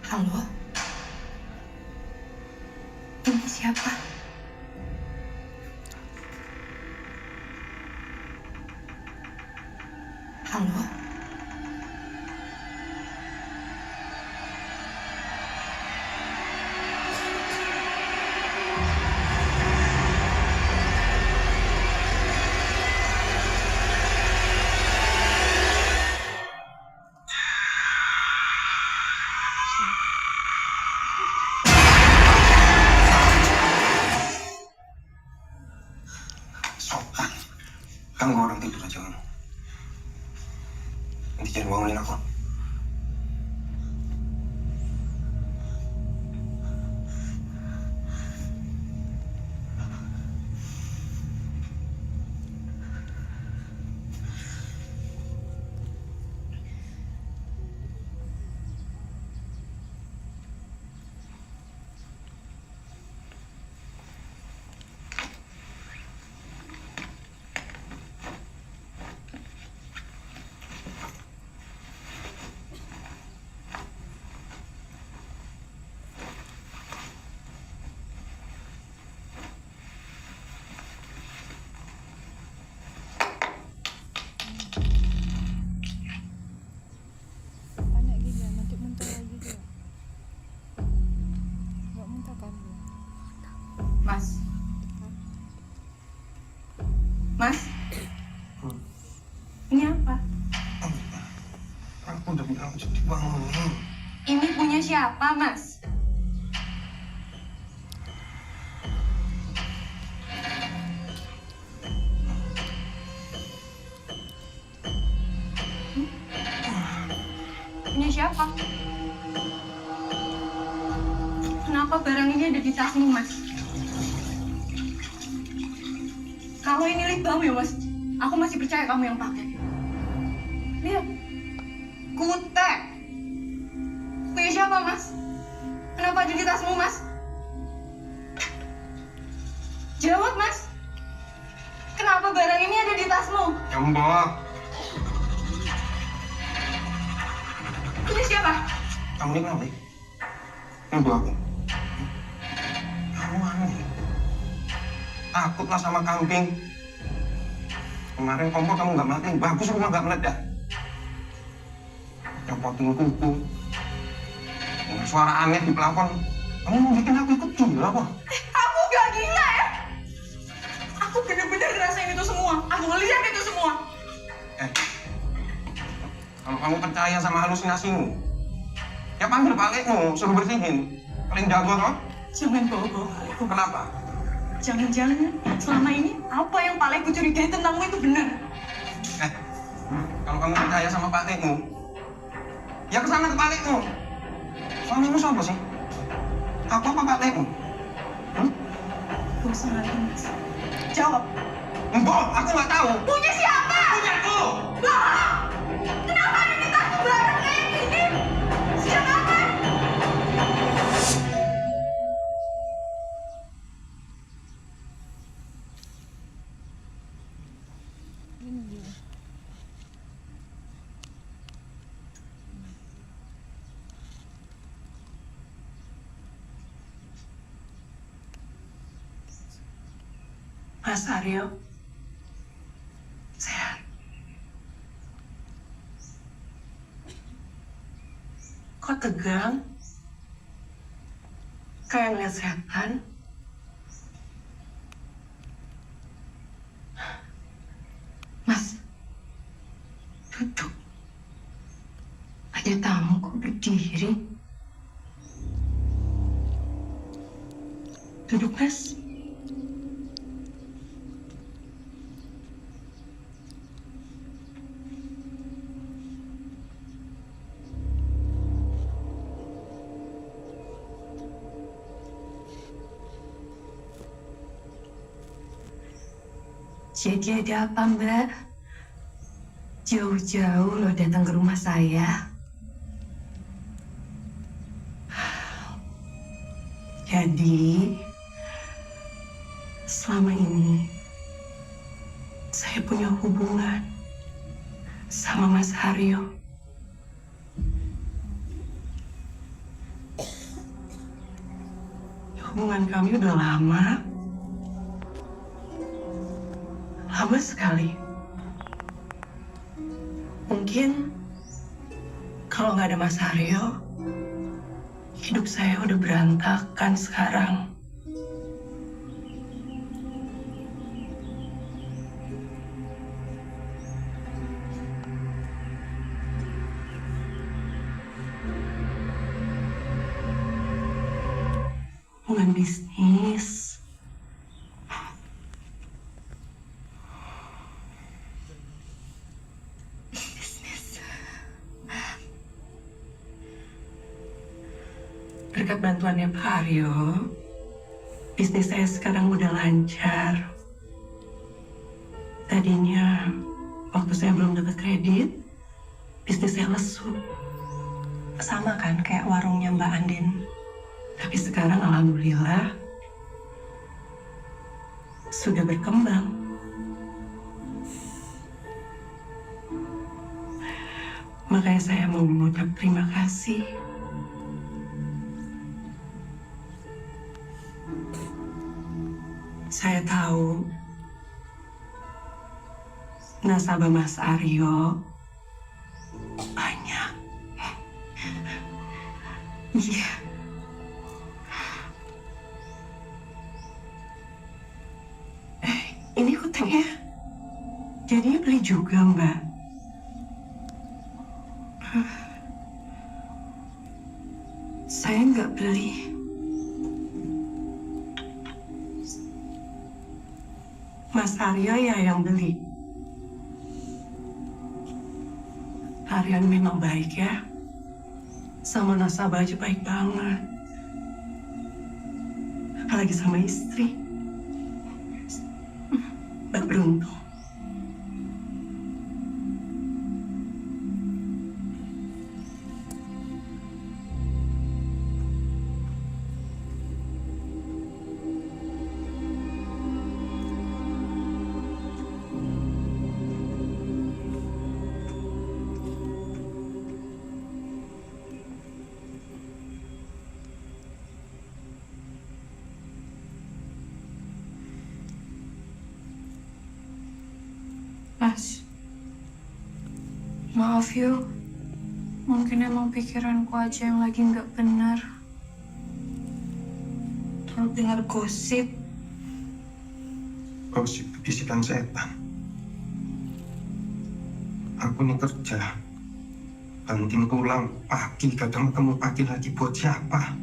Halo? Ini siapa? Halo? Sopan. Ganggu orang tidur aja kamu. Nanti jangan bangunin aku. Tanya gini, nanti muntah lagi dia. Nggak muntah kan dia? Mas? Mas? Ini apa? Aku udah bilang jangan dibangunin. Ini punya siapa, Mas? Punya siapa? Kenapa barang ini ada di tasmu, Mas? Kalau ini lip balm ya, Mas, aku masih percaya kamu yang pakai. Lihat, kutek. Punya siapa, Mas? Kenapa ada di tasmu, Mas? Jawab, Mas. Kenapa barang ini ada di tasmu? Kamu bawa. Punya siapa? Kamu ini kenapa? Ini bawa aku. Kamu aneh. Takut lah sama kambing. Kemarin kompor kamu nggak mati, bagus rumah nggak meledak. Nyopotin kuku. Dengan suara aneh di pelafon. Kamu mau bikin aku ikut gila apa? Aku gak gila ya? Aku bener-bener ngerasain itu semua. Aku ngeliat itu semua. Kalau kamu percaya sama halusinasimu, ya panggil palikmu, suruh bersihin. Paling jago toh? Jangan bawa-bawa aku. Kenapa? Jangan-jangan selama ini apa yang Pak Lek curigai tentangmu itu benar. Kalau kamu percaya sama palikmu, ya kesana ke palikmu. Suamimu siapa sih? Aku apa palikmu? Gak usah lagi, Mas. Jawab. Mbok, aku nggak tahu. Punya siapa? Punyaku. Bohong! Kenapa ada di tasmu barang kayak gini? Sejak kapan? Gini dia. Mas Aryo, sehat. Kok tegang? Kayak ngeliat setan? Mas, duduk. Ada tamu kok berdiri. Duduk, Mas. Jadi ada apa, Mbak? Jauh-jauh lo datang ke rumah saya. Jadi, selama ini saya punya hubungan sama Mas Haryo. Hubungan kami udah lama. Lama sekali. Mungkin kalau nggak ada Mas Aryo, hidup saya udah berantakan sekarang. Hubungan bisnis. Berkat bantuannya Pak Aryo, bisnis saya sekarang udah lancar. Tadinya, waktu saya belum dapat kredit, bisnis saya lesu. Sama kan kayak warungnya Mbak Andin. Tapi sekarang alhamdulillah sudah berkembang. Makanya saya mau mengucap terima kasih. Saya tahu nasabah Mas Aryo banyak. Iya. Ini hutangnya. Jadinya beli juga, Mbak. Saya nggak beli. Mas Aryo ya yang beli. Aryo memang baik ya. Sama nasabah aja baik banget. Apalagi sama istri. Mbak beruntung. Mas, maaf yuk. Mungkin emang pikiranku aja yang lagi nggak benar. Terus dengar gosip. Gosip bisikan setan. Aku ini kerja. Banting tulang pagi, kadang ketemu pagi lagi buat siapa?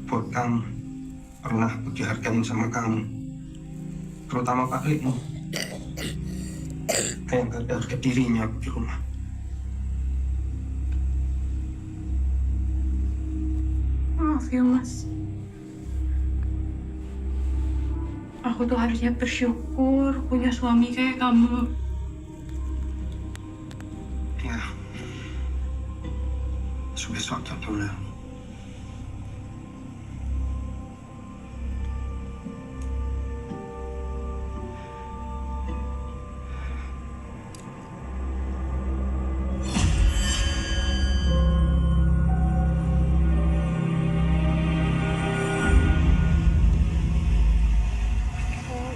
Buat kamu. Pernah aku dihargain sama kamu. Terutama Pak Lino. Kayak gak ada harga dirinya aku di rumah. Maaf ya, Mas. Aku tuh harusnya bersyukur punya suami kayak kamu. Ya. Besok dulu.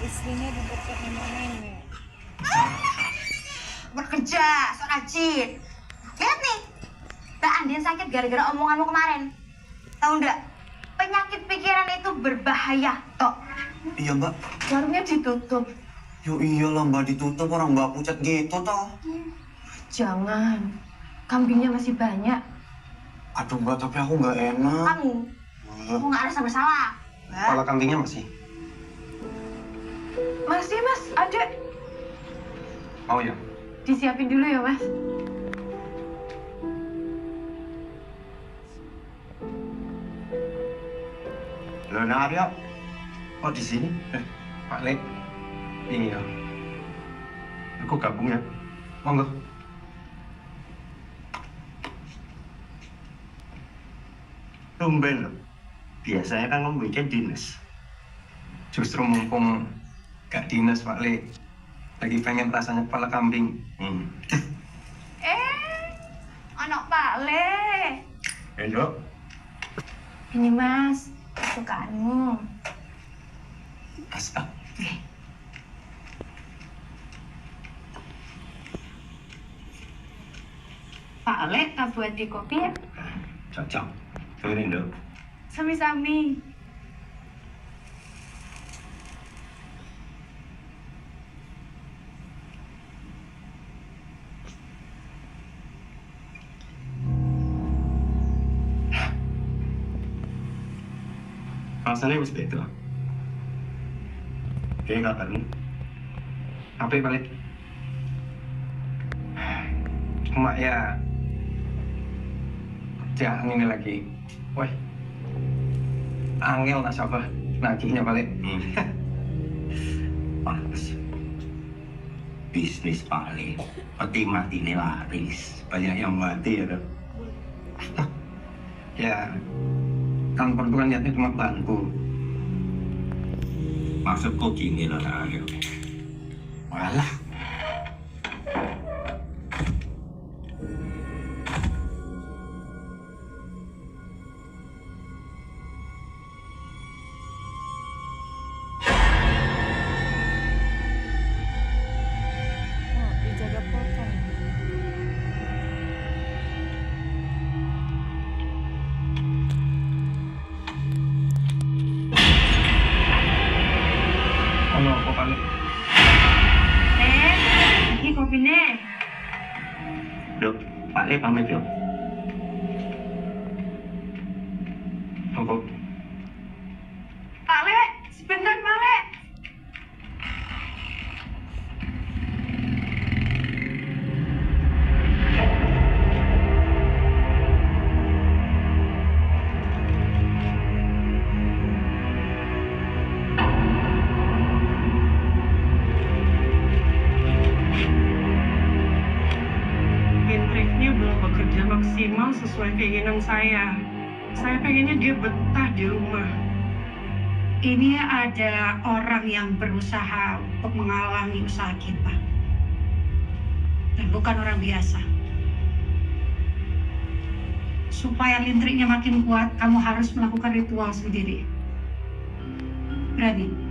Istrinya di dekat nenek-nenek. Bekerja, sok rajin. Lihat nih, Mbak Andin sakit gara-gara omonganmu kemarin. Tahu nggak? Penyakit pikiran itu berbahaya, Tok. Iya mbak, Warungnya ditutup. yo iyalah mbak ditutup orang mbak pucat gitu toh. Jangan. Kambingnya masih banyak. Aduh mbak tapi aku nggak enak. Kamu nggak rasa bersalah. Mbak. Kepala kambingnya masih. Masih, Mas. Ada. Mau ya? Disiapin dulu ya, Mas. Lo Aryo, kok di sini? Pak Lek. Iya. Aku gabung ya. Monggo. Tumben lo. Biasanya kan kamu bikin dinas. Justru mumpung gak dinas Pak Lek. Lagi pengen rasanya kepala kambing. Anak Pak Le. Edo, Ini, Mas. kesukaanmu. Astaga. Pak Ale, tak buat di kopi ya? Cocok. Turunin dong. Sami-sami. Rasanya wis beda. Kayak kabarmu. Apa balik? Cuma ya jangan ini lagi. Woi, angel nasabah nagihnya balik. Pantes. Bisnis paling. Peti mati ini laris. Banyak yang mati ya dok. Ya, kan perempuan niatnya cuma bantu. Maksudku gini loh Angel. Walah, Oh, dijaga potong. ono apa balik? Ini kopinya. Dok, Pak Le pamit yuk. Apa? Pak Ale, sebentar Pak Ale. Hendriknya belum bekerja maksimal sesuai keinginan saya. Saya pengennya dia betah di rumah. Ini ada orang yang berusaha untuk menghalangi usaha kita. Dan bukan orang biasa. Supaya listriknya makin kuat, kamu harus melakukan ritual sendiri. Berani?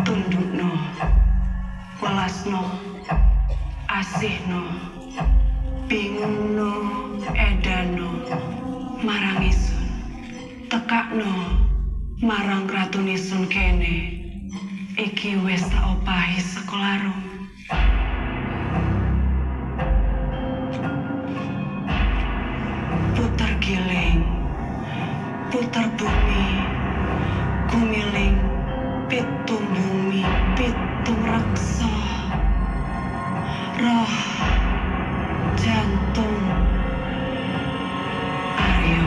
Tundukno, welasno, asihno, bingungno, edano, marang isun, tekakno, marang ratunisun kene, iki wis tak opahi sekolarum. Puter giling, puter bumi, Gumiling, pitung bumi, pitung raksa, roh, jantung, Aryo.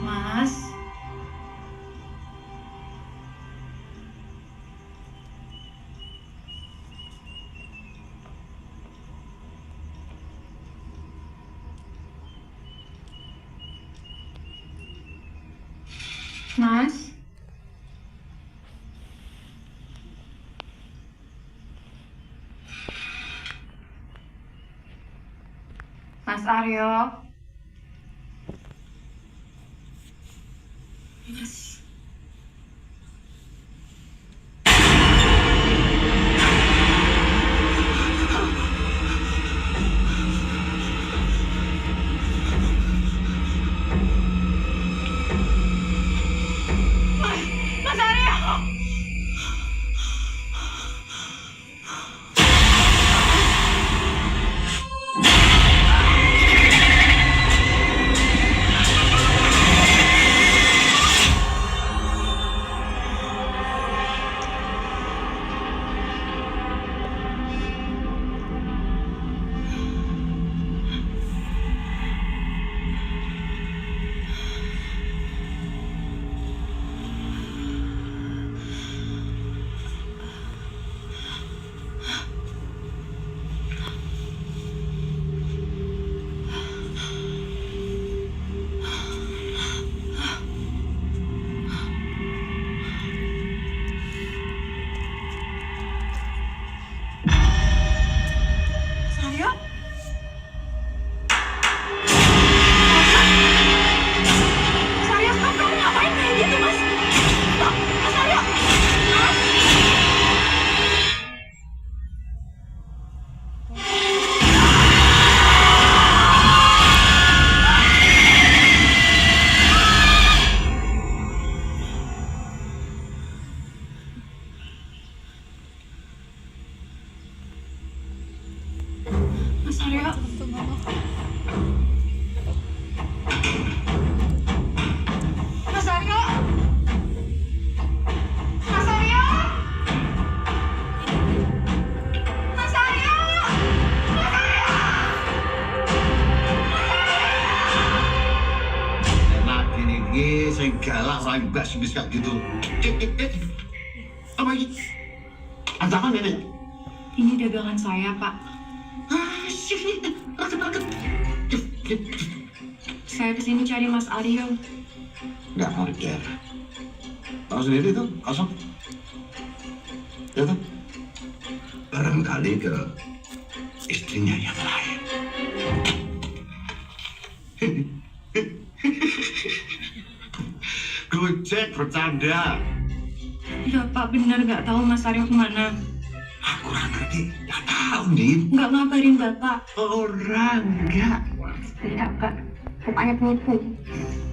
Mas. Mas. Mas Aryo. Mas. Mas Aryo. Aryo? Mas Aryo, stop! Kamu ngapain kayak gitu, Mas? Stop! Mas Aryo! Mas! Mas Aryo. Untuk mama. Mas Aryo. Mas Aryo. Mas Aryo. Mas Aryo. Enak gini, saya galak, saya juga sibis kayak gitu. Apa ini? Ancaman nenek? Ini dagangan saya, Pak. Saya kesini cari Mas Aryo. Nggak ada. Tahu sendiri tuh, kosong. Ya tuh. Barangkali ke istrinya yang lain. Gojek bercanda. Ya, Pak, benar nggak tahu Mas Aryo kemana. Aku kurang ngerti. Nggak tahu, Din. Nggak ngabarin Bapak. Orang nggak. Tidak, Pak. Bapaknya penipu.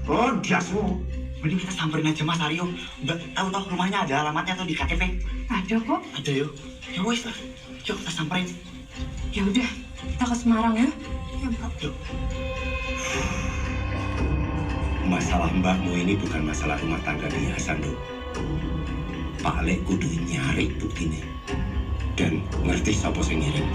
Oh, dia semua. Mending kita samperin aja Mas Aryo. Mbak, tahu rumahnya ada alamatnya tuh di KTP. Ada kok. Ada yuk. Ya wis lah. Yuk kita samperin. Ya udah, kita ke Semarang ya. Ya Mbak. Yuk. Masalah mbakmu ini bukan masalah rumah tangga biasa, Nduk. Pak Lek kudu nyari buktine dan ngerti sapa sing ngirim.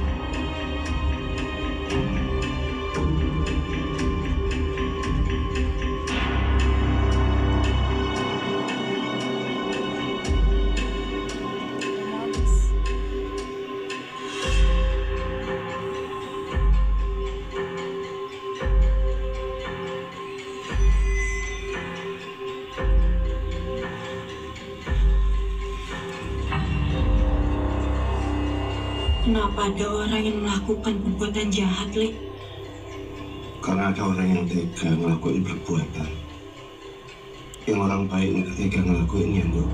Kenapa ada orang yang melakukan perbuatan jahat, Lek? Karena ada orang yang tega ngelakuin perbuatan Yang orang baik nggak tega ngelakuinnya, Nduk.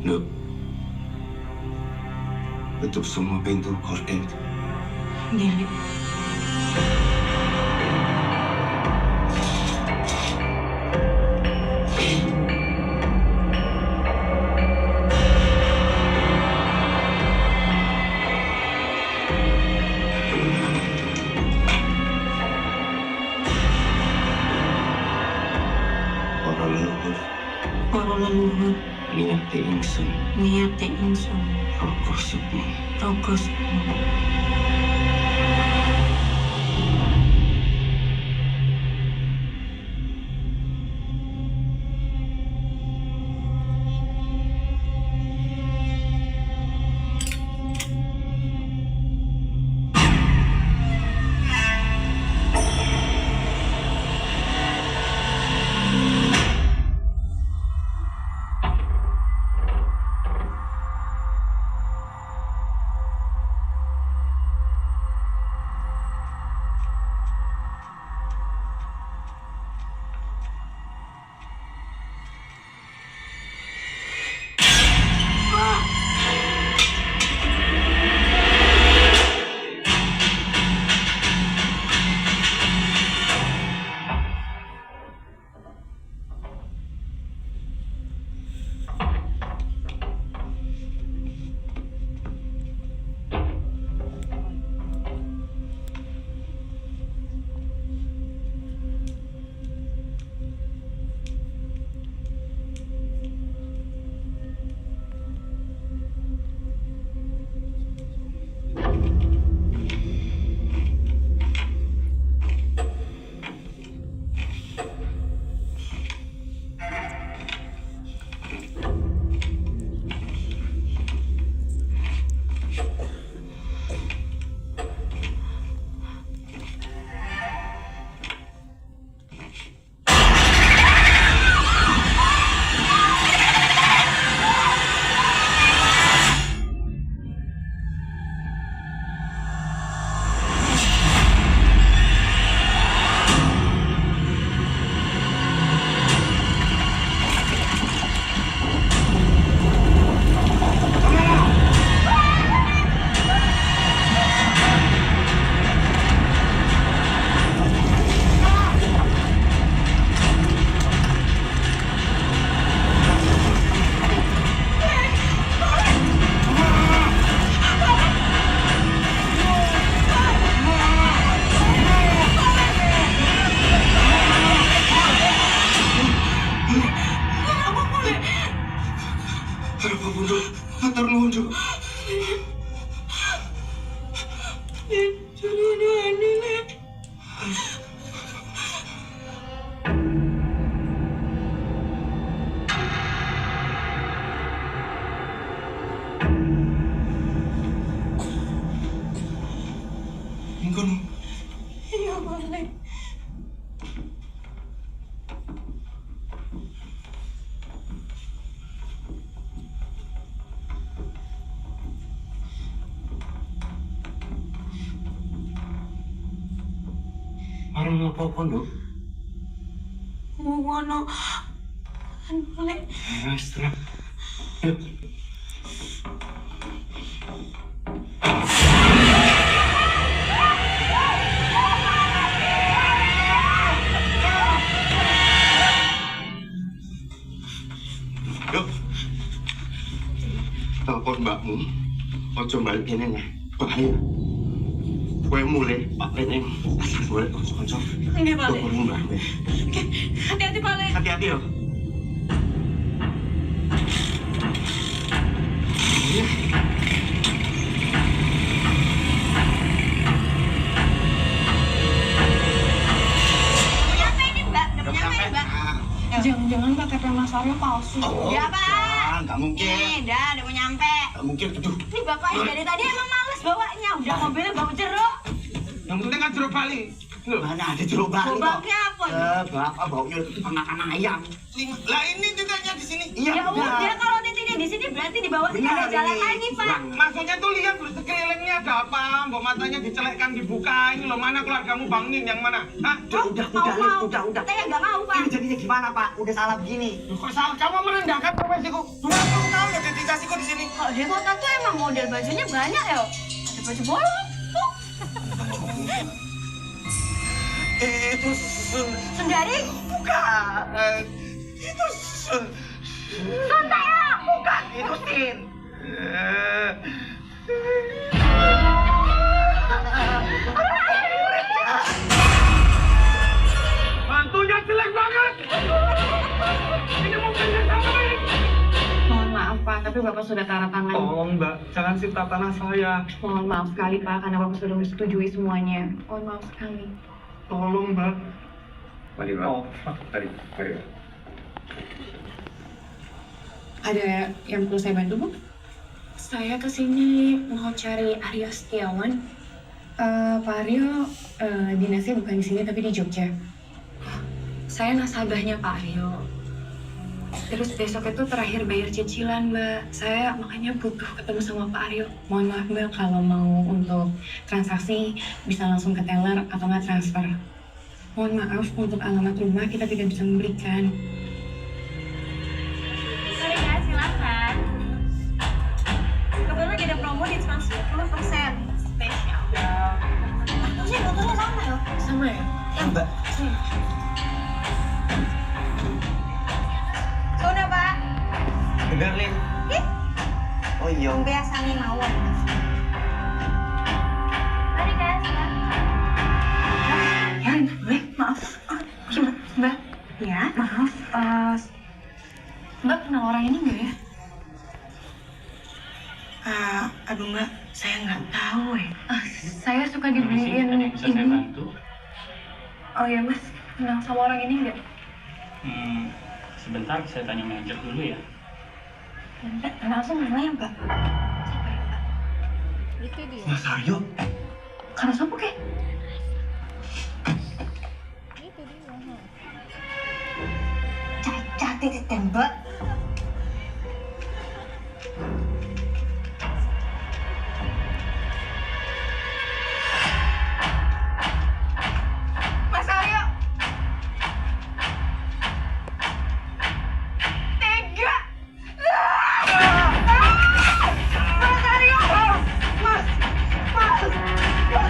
Nduk, tutup semua pintu gorden. Gini. Para leluhur Niat ingsun niat ingsun rogoh sepuh. rogos Marang apa-apa, Nduk? ngono boleh Wes, tenang. Yuk. Yuk. Telepon mbakmu. Ojo balik ini nih. Bahaya. Kowe mulai Pak Lek ning asal boleh kanca-kanca. nggih Pak Lek. Telepon mbakmu. Hati-hati Pak Lek. Hati-hati yo. jangan-jangan KTP Mas Aryo palsu. Oh, Ya, Pak. nggak mungkin. Udah mau nyampe. Nggak mungkin, aduh. Ini bapaknya dari tadi emang males bawanya. Udah mobilnya bau jeruk. Yang penting kan jeruk bali. Loh, Mana ada jeruk bali kok? Bapaknya apa? Bapak baunya itu makan ayam. lah ini titiknya di sini. Ya udah, kalau titiknya di sini berarti di bawah sini ada jalan lagi, Pak. Maksudnya tuh lihat sekelilingnya ada apa? Mbok matanya dicelekkan dibuka. Ini loh, mana keluargamu Bang Nin yang mana? Hah? Udah. Saya nggak mau, Pak. Ini jadinya gimana, Pak? Udah salah begini. Loh, kok salah kamu merendahkan profesiku? Dulu kamu tahu loh dedikasiku di sini. Kalau di kota tuh emang model bajunya banyak ya. Ada baju bolong tuh. Itu Sundari? bukan. Itu Suntayang! bukan. Itu Sin. Mantunya jelek banget. Ini mobilnya sampai. Mohon maaf Pak, tapi Bapak sudah tanda tangan. Tolong Mbak, jangan sita tanah saya. Mohon maaf sekali Pak, karena Bapak sudah menyetujui semuanya. Mohon maaf sekali. Tolong Mbak. Mari, Pak. Oh, Mari. Ada yang perlu saya bantu, Bu? Saya kesini mau cari Aryo Setiawan. Pak Aryo, dinasnya bukan di sini tapi di Jogja. Saya nasabahnya Pak Aryo. Terus besok itu terakhir bayar cicilan, Mbak. Saya makanya butuh ketemu sama Pak Aryo. Mohon maaf, Mbak, kalau mau untuk transaksi bisa langsung ke teller atau nggak transfer. Mohon maaf, untuk alamat rumah kita tidak bisa memberikan. Sorry guys, silakan. Kebetulan lagi ada promo diskon 10% spesial. Harusnya motornya sama ya? Sama ya? Ya, Mbak. Sudah, Pak. Bener, Lin. Ih, Oh iya. biasa nih mawon. Mari guys, silakan. Ya, boleh, maaf. Mbak, Ya. maaf. Mbak kenal orang ini nggak ya? Aduh Mbak, saya nggak tahu ya. Saya suka dibeliin ini. Bisa saya bantu? Oh ya Mas, kenal sama orang ini nggak? Sebentar, saya tanya manajer dulu ya. Mbak, langsung namanya Mbak. Itu dia. Mas Aryo. Kalau siapa kek? Itu dia. Cacat titik tembak. Mas Aryo. Tega. Mas Aryo. Mas Aryo.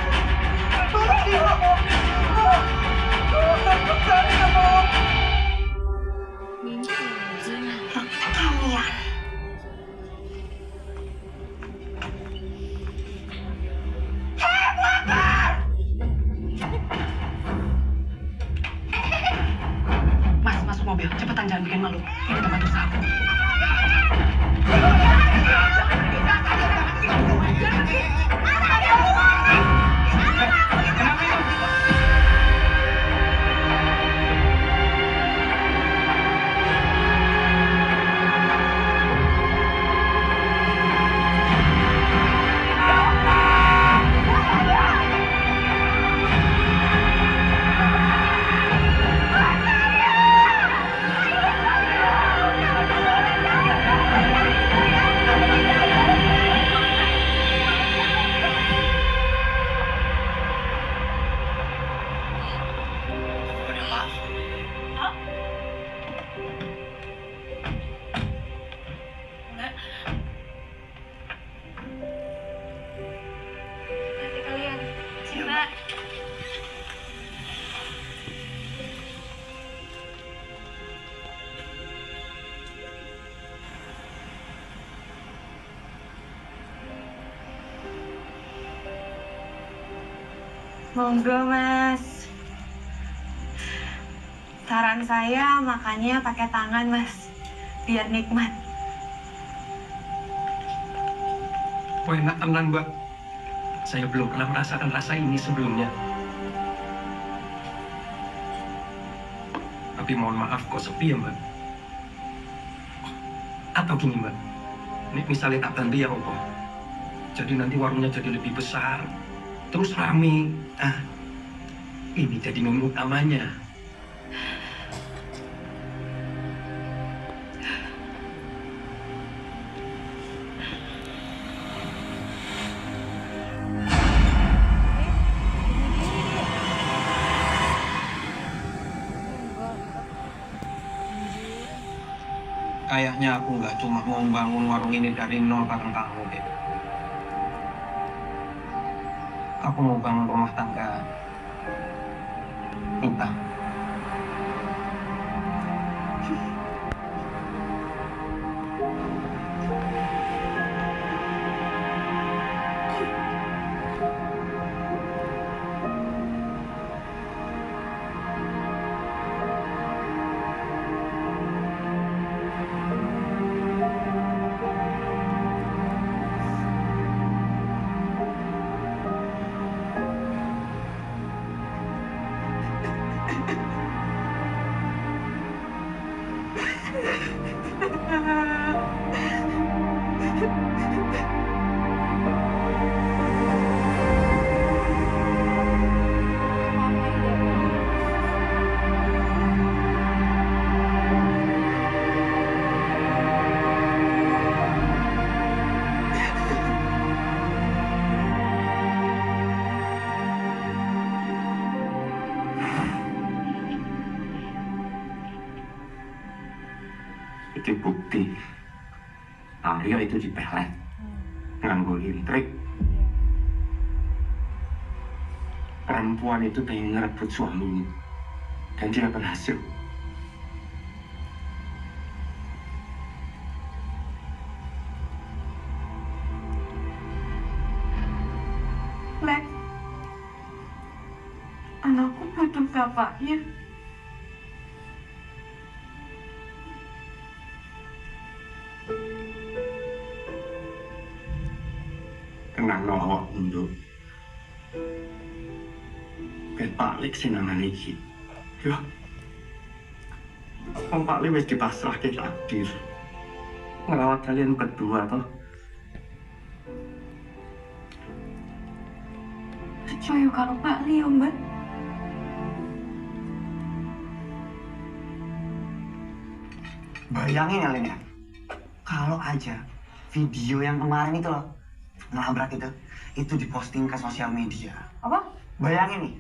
Mimpi anjing. Kalian. Mas, masuk mobil. Cepetan, jangan bikin malu. Ini tempat usahaku. Nanti kalian. Siapa? Monggo Mas. Saran saya makannya pakai tangan Mas, biar nikmat. Oh, enak tenan Mbak. Saya belum pernah merasakan rasa ini sebelumnya. Tapi mohon maaf kok sepi ya Mbak. Atau gini Mbak, misalnya tak bantu ya Opo. Jadi nanti warungnya jadi lebih besar, terus rame. Ini jadi menu utamanya. Kayaknya aku nggak cuma mau bangun warung ini dari nol bareng kamu, deh. Aku mau bangun rumah tangga kita. Itu bukti Aryo itu dipelet nganggo lintrik. Perempuan itu pengen ngerebut suaminya dan dia berhasil. Lex, anakku butuh bapaknya. Tenang awak mundur. Ben Pak Lek sinangan iki. Yo. Pak Lek wis dipasrahke takdir. Ngerawat kalian berdua toh. Percaya kalau Pak Leo, Mbak. Bayangin ya, Lin ya. Kalau aja video yang kemarin itu loh, ngelabrak itu diposting ke sosial media. Apa? Bayangin nih,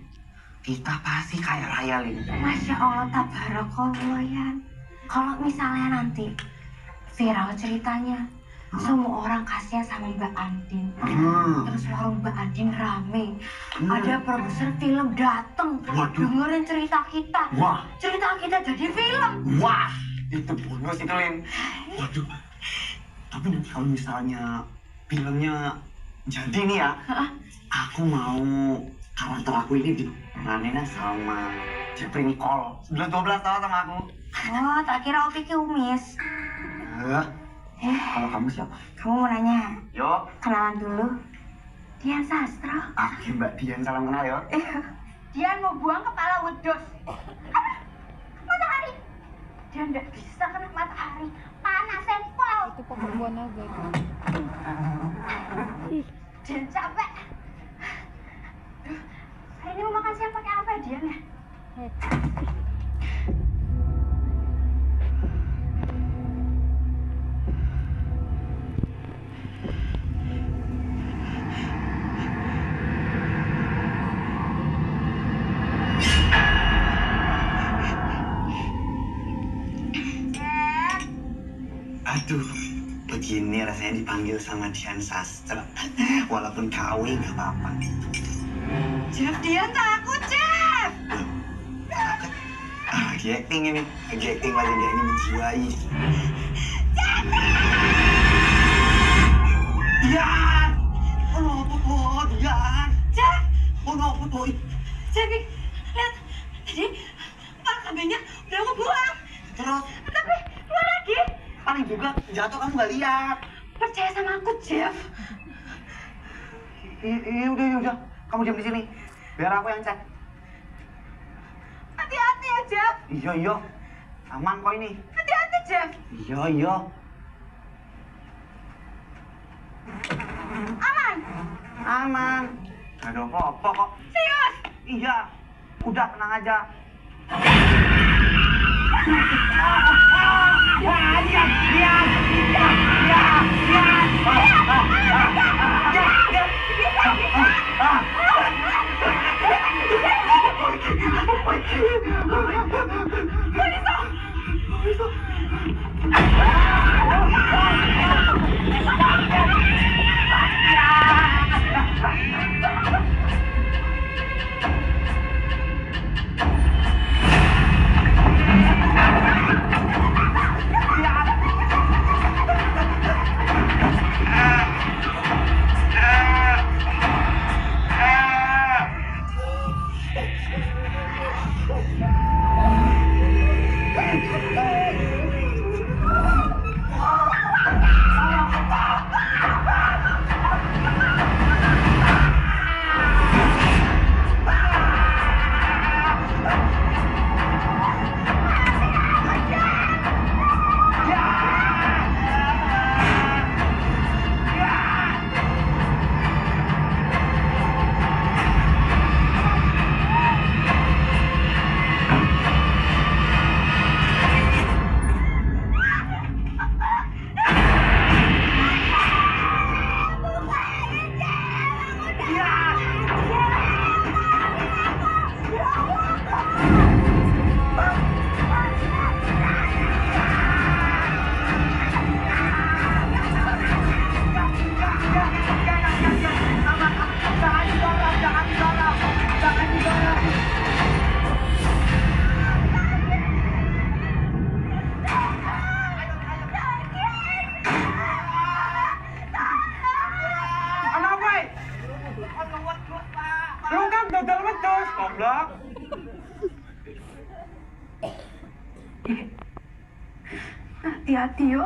kita pasti kaya raya, Lin. Masya Allah, tabarakallah, Yan. Kalau misalnya nanti viral ceritanya, semua orang kasihan sama Mbak Andin. Terus warung Mbak Andin rame. Ada produser film dateng dengerin cerita kita. Wah. Cerita kita jadi film. Wah, itu bonus itu, Lin. Waduh. Tapi nanti kalau misalnya filmnya jadi nih ya, aku mau karakter aku ini diperaninnya sama Jeffrey Nicole. 11-12 tahun sama aku. Oh, tak kira Opi Umis. Kalau kamu siapa? Kamu mau nanya? Yo. Kenalan dulu. Dian Sastro. Oke, Mbak Dian, salam kenal yo. Dian mau buang kepala wedus. Matahari. Dian nggak bisa kena matahari. Panas sempol. Itu pokok buah naga itu. Dian capek. Hari ini mau makan siang pakai apa ya, Dian ya? Aduh, begini rasanya dipanggil sama Dian Sastra. Walaupun KW nggak apa-apa. Jeff, Dian takut, Jeff. Lagi acting ini, lagi acting lagi dia ini menjiwai. Dian, oh no, Dian. Jeff, oh no, Jeff, lihat, tadi kepala kambingnya udah aku buang. Terus? Tapi keluar lagi. Paling juga jatuh kamu nggak lihat. Percaya sama aku, Jeff. Udah. Kamu diam di sini. Biar aku yang cek. Hati-hati ya, Jeff. Iya. Aman kok ini. Hati-hati, Jeff. Iya. Aman. Gak ada apa-apa kok. Serius? Iya. Udah, tenang aja. Hati-hati yo.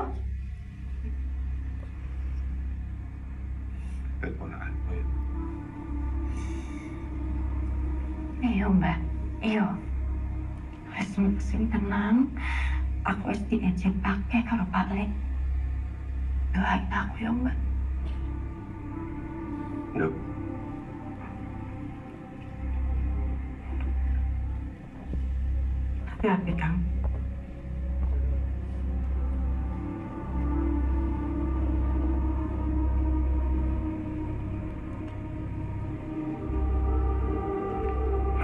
Keponakanku ya. Iya mbak, iya. Wes sing tenang. Aku wis diejek pakai kalau Pak Lek. Doain aku ya mbak. Nduk. Hati-hati Kang.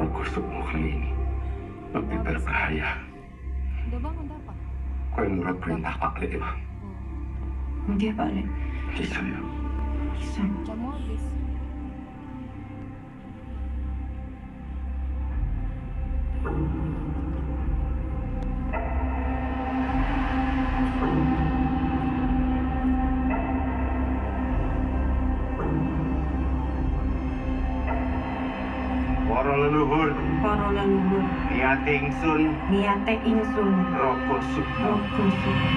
Kusukmu kali ini lebih berbahaya. Udah bang, udah apa? Kau yang nurut perintah Pak Lek ya bang. Nggih Pak Lek. Bisa ya. Bisa. Jamu habis. Para leluhur, Para leluhur, niate ingsun, niate ingsun, Raka Sukma. Raka Sukma.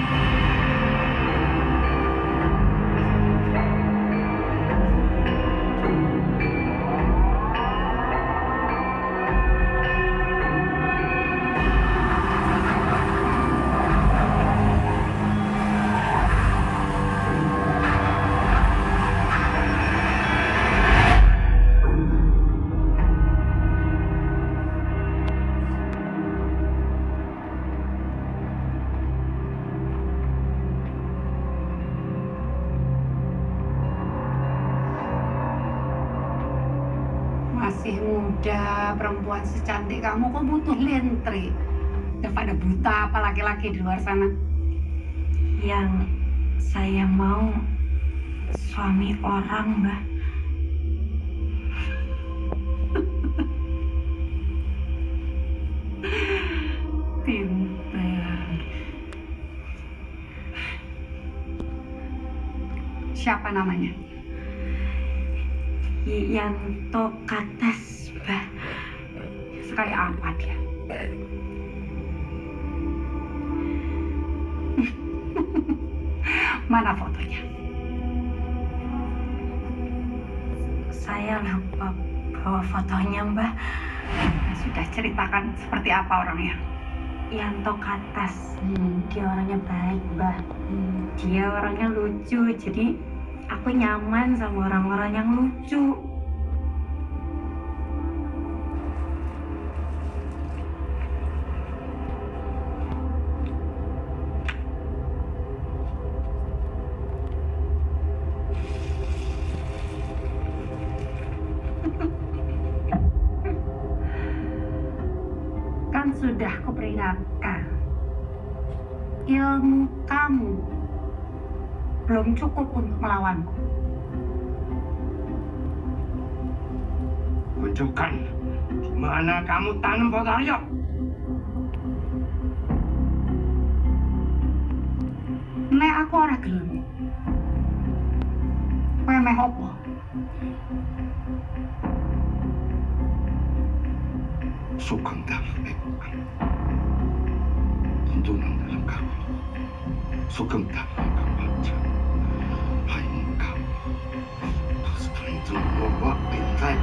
Masih muda, perempuan secantik kamu kok butuh lintri. Udah pada buta apa laki-laki di luar sana. Yang saya mau suami orang, Mbak. Pinter. Siapa namanya? Yanto Katas, Mbak. Sekali apa dia? Mana fotonya? Saya lupa bawa fotonya, Mbak. Sudah ceritakan seperti apa orangnya? Yanto Katas. Dia orangnya baik, Mbak. Dia orangnya lucu, jadi aku aku nyaman sama orang-orang yang lucu. Kan sudah kuperingatkan, ilmu kamu belum cukup untuk melawanku. Tunjukkan di mana kamu tanam pot Aryo. Nek aku ora gelem. Kowe meh opo? Sugeng damai tuntunan dalam kamu. Sugeng damai kebaca. Hai kamu. Terus kenceng bawa pintai.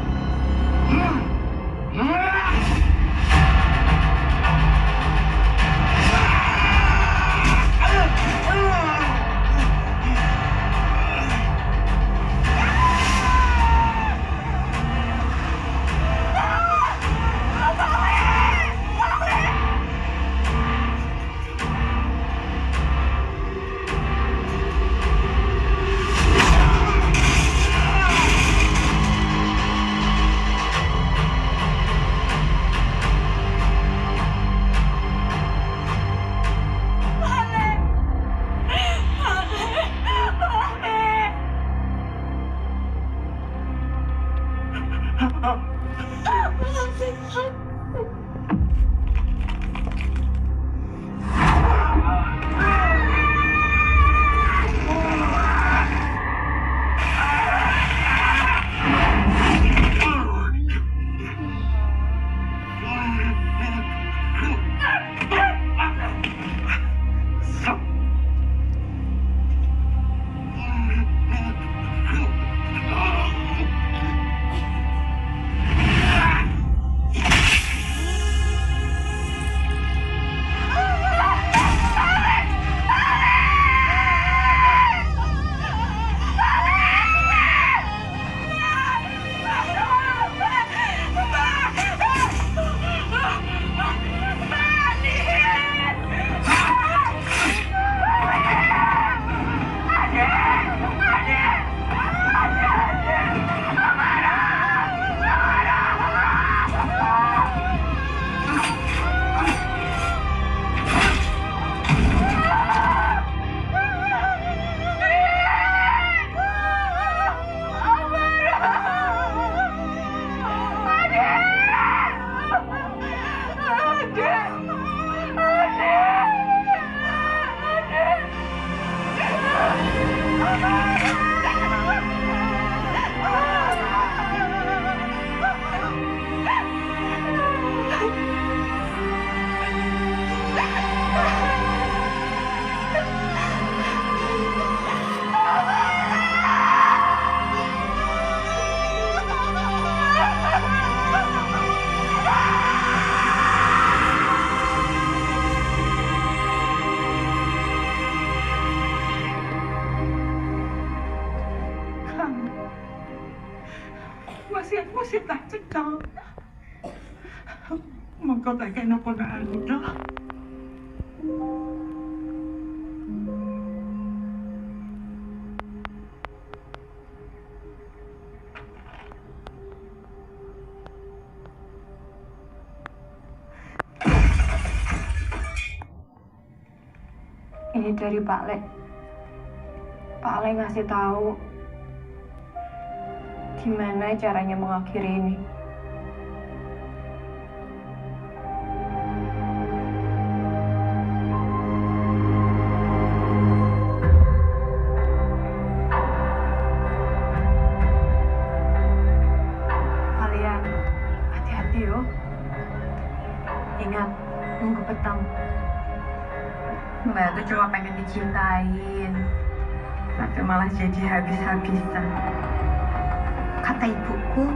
Masih tak cekal. Mengkau tak kena ponaan udah. Ini dari Pak Le. Pak Le ngasih tahu gimana caranya mengakhiri ini. Kalian hati-hati yo. Ingat, nunggu petang. Mbak tuh cuma pengen dicintain, tapi malah jadi habis-habisan. Kata ibuku,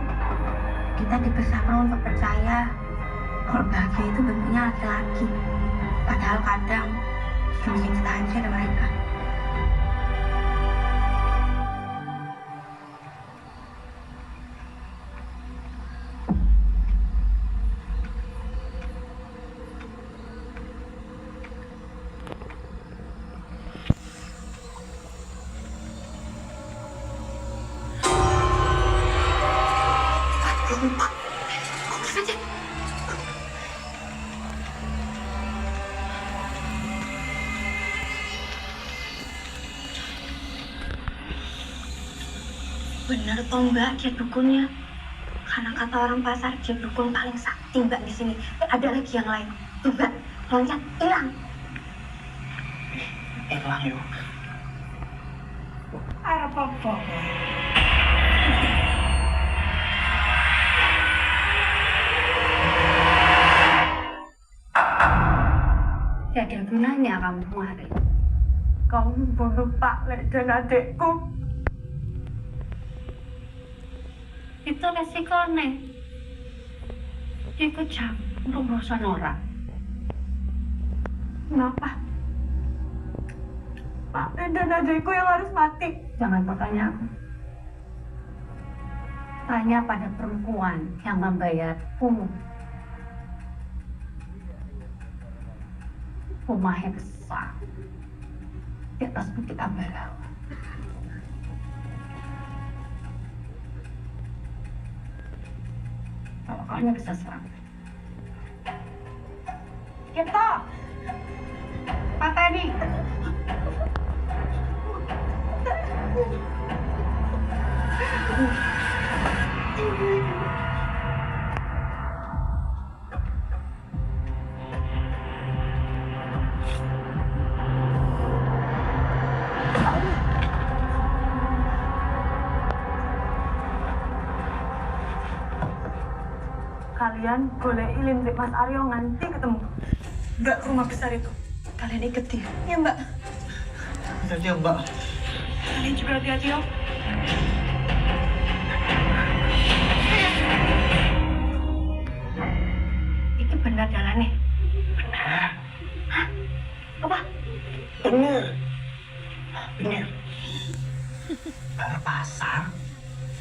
kita dipersamakan untuk percaya kalau bahagia itu bentuknya laki-laki. Padahal kadang cuma kita aja ada mereka. Bener toh Mbak, dia dukunnya. Karena kata orang pasar, dia dukun paling sakti Mbak di sini. Ada lagi yang lain. Tuh Mbak, loncat, hilang. Hilang yuk. Apa-apa. Tidak ada gunanya kamu kemarin. Kamu bunuh Pak Lek dan adikku. Itu resikonya. Ikut campur urusan orang. Kenapa? Pak Lek dan adikku yang harus mati. Jangan bertanya aku. Tanya pada perempuan yang membayarku. Rumahnya besar di atas bukit Ambarawa. Kalau kalian bisa serang, kita pateni. Kalian boleh lintrik Mas Aryo nanti ketemu. Nggak ke rumah besar itu. Kalian ikut dia. Iya Mbak. Hati-hati ya Mbak. Kalian juga hati-hati ya. Itu benar jalannya? Benar. Hah? Apa? Benar. Benar. Ke pasar,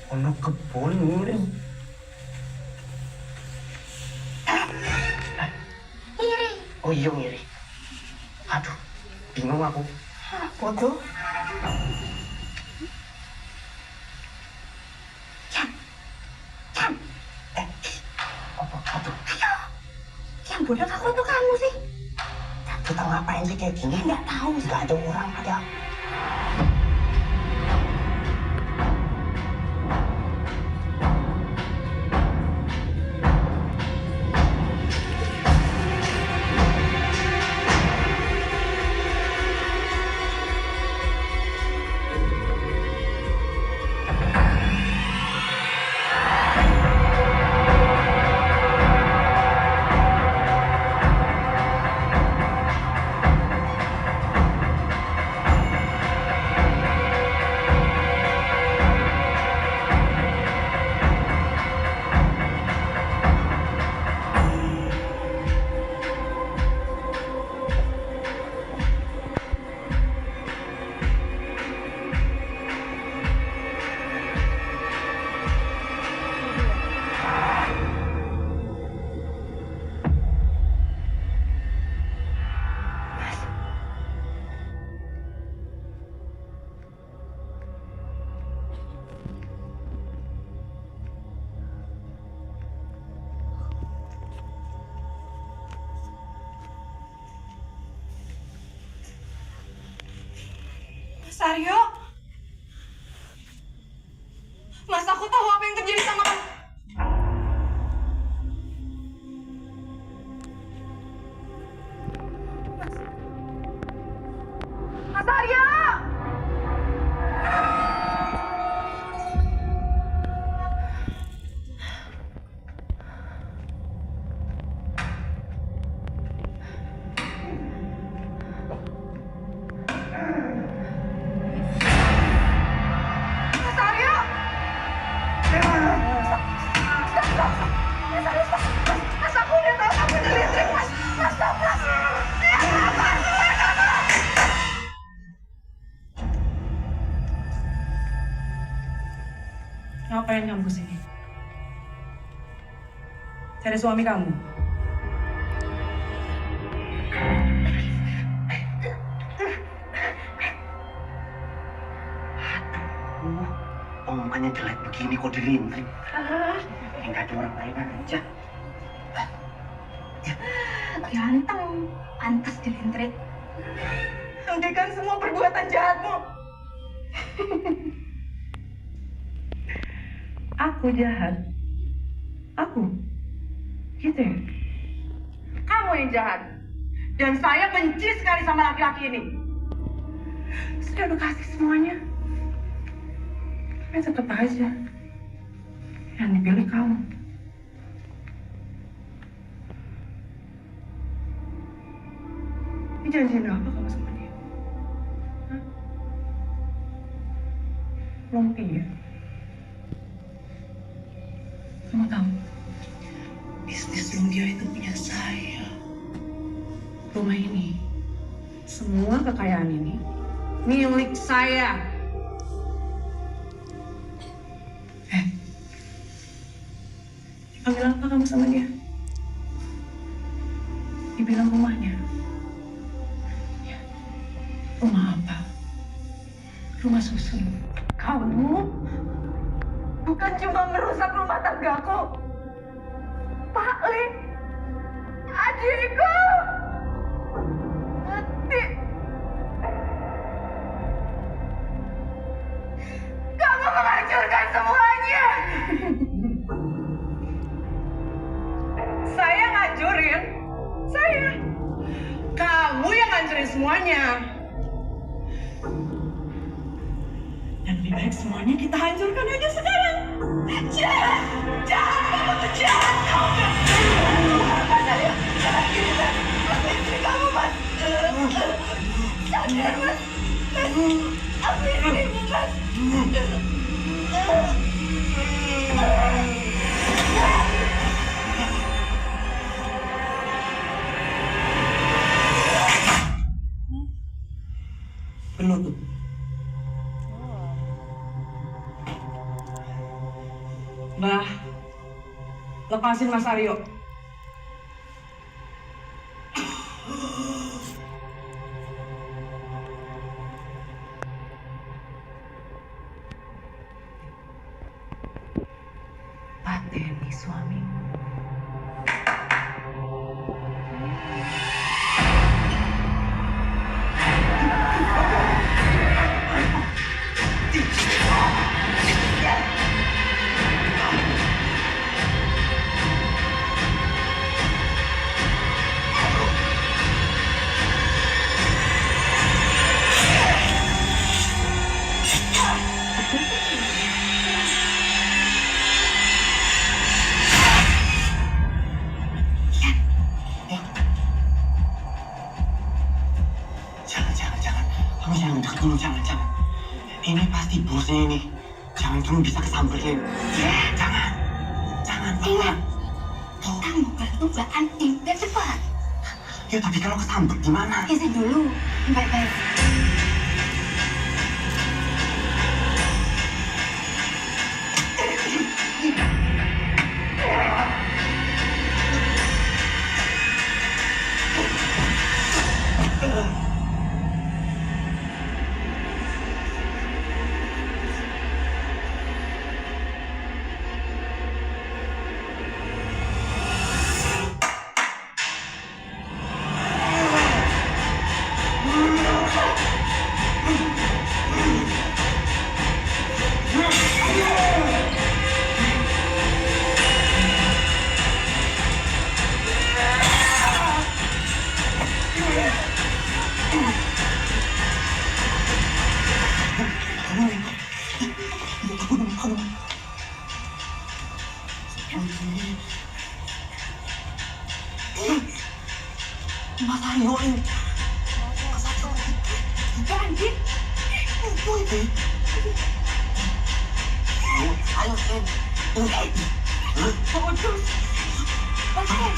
ono kebun nguling. Iri. Oh iya ngiri. Aduh, bingung aku. Waduh. Cam. Aduh, Yang bodoh aku tuh kamu sih. kita ngapain sih kayak gini? Nggak tahu. Nggak ada orang ada. Mas Aryo? Mas, aku tahu apa yang terjadi sama kamu. Mas Aryo! Mas Aryo! Mas, aku udah tahu kamu udah listrik, Mas. Mas, stop, Mas. Ngapain kamu kesini? Cari suami kamu? Omongannya jelek begini kok dilintrik. Enggak ada orang lain aja. Ganteng, pantas dilintrik. Hentikan semua perbuatan jahatmu. Aku jahat. Aku. Gitu ya? Kamu yang jahat. Dan saya benci sekali sama laki-laki ini. Saya udah kasih semuanya. Tapi tetap aja yang dipilih kamu. Ini janjiin apa kamu sama dia? Hah? Lompi ya? Kamu tahu, bisnis lumpia itu punya saya. Rumah ini, semua kekayaan ini, milik saya. Bilang apa kamu sama dia? Dibilang rumahnya. Ya. Rumah apa? Rumah susun. Kamu bukan cuma merusak rumah tanggaku. Pak Li, adikku mati. Kamu menghancurkan semuanya. Saya ngancurin. Saya. Kamu yang ngancurin semuanya. Dan lebih baik semuanya kita hancurkan aja sekarang. Jahat! Jahat! Kamu tuh jahat! Kamu gak... Mas Aryo, jangan gini, Mas. Aku istri kamu, Mas. Sadar, Mas. Mas, aku istrimu, Mas. Penutup. Mbah, lepasin Mas Aryo. Pateni suamimu. Dulu jangan. Ini pasti bosnya ini. Jangan kamu bisa kesamperin. Jangan. Ingat, kita mau bantu Mbak Anting dan cepat. Ya tapi kalau kesambet gimana? Izin dulu, baik-baik. Mas Aryo ini. Bandit. Apa itu? Ayo, Sen. Bodoh. Ayo,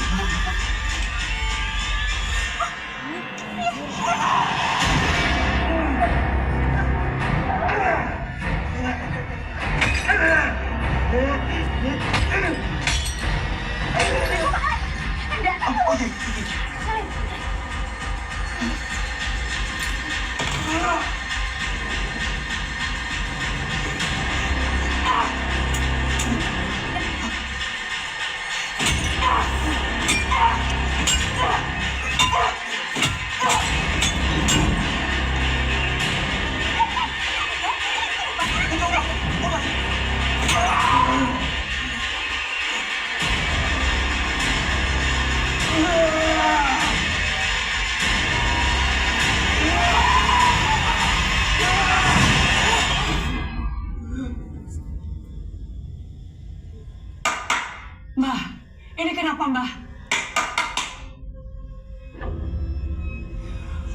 apa, Mbah?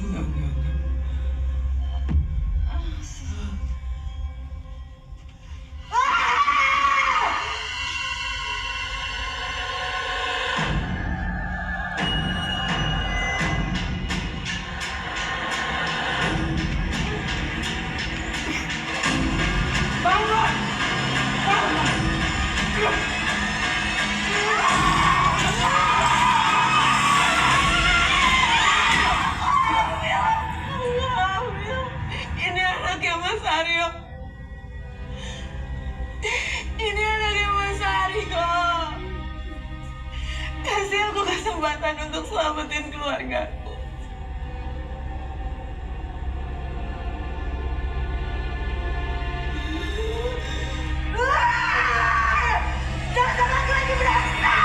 Enggak. Ini anaknya Mas Aryo. Ini anaknya Mas Aryo. Kasih aku kesempatan untuk selamatin keluargaku. Jangan lagi berasa!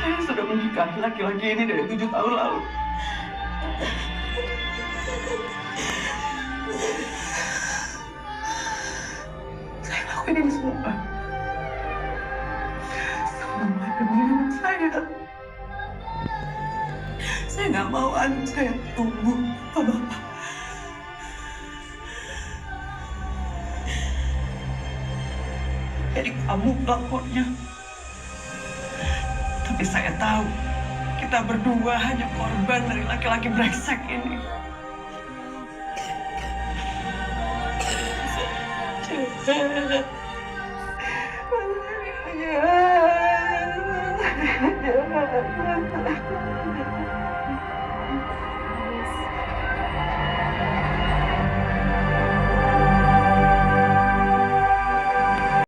Saya sudah menikahi laki-laki ini dari 7 tahun lalu. Saya lakuin ini semua. Semua demi anak saya. Saya nggak mau anak saya tumbuh bapak-bapak. Jadi kamu pelapornya. Tapi saya tahu kita berdua hanya korban dari laki-laki brengsek ini.